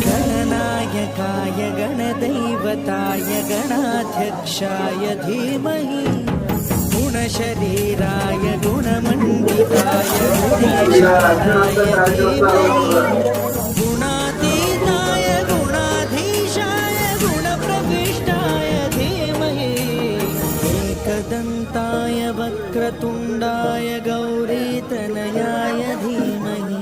गणनायकाय गणदैवताय गणाध्यक्षाय धीमहि गुणशरीराय गुणमण्डिताय गुणातीताय गुणाधीशाय गुणप्रविष्टाय धीमहि एकदन्ताय वक्रतुण्डाय गौरीतनयाय धीमहि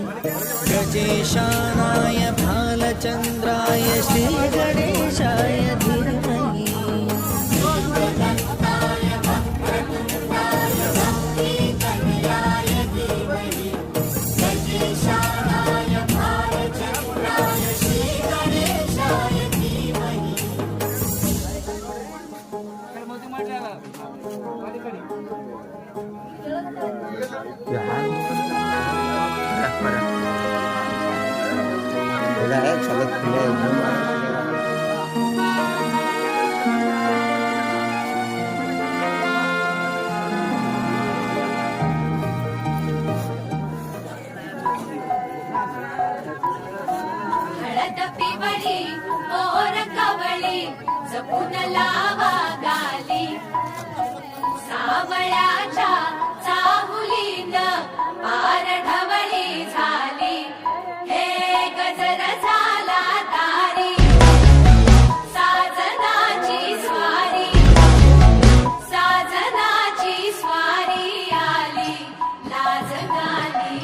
गजेशानाय भालचन्द्राय श्रीगणेशाय धीमहि हळद पिवळी मोर कवळी जपून लावा गाली सावळ्याच्या चाहुलीन पार ढवळी झाली हे गजर झाला तारी साजनाची स्वारी आली लाज गाली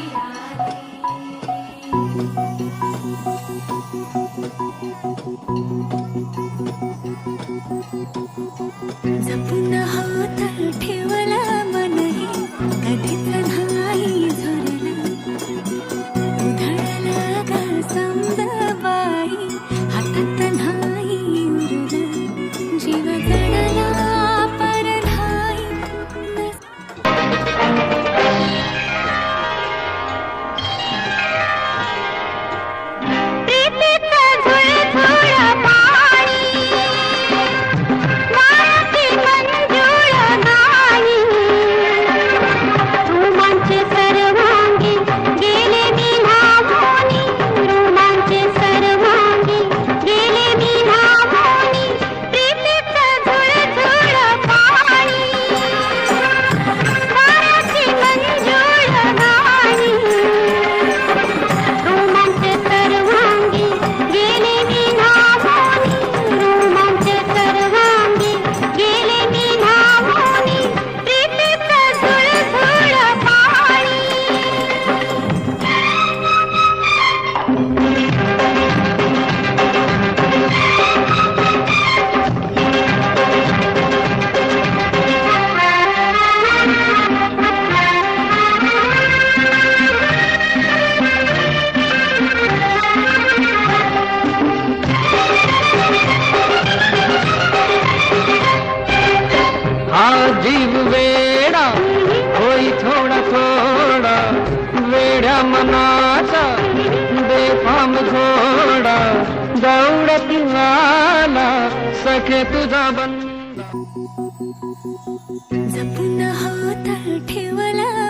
जपून हात ठेवला मनही कधीच नाही झरला उधळला गा समदबाई हातात नाही उरला जीव जडला पर नाही जीव वेडा होई थोडा थोडा वेड्या मनाचा बेफाम घोडा दौडत आला सखे तुझा बंदा जपून हात ठेवला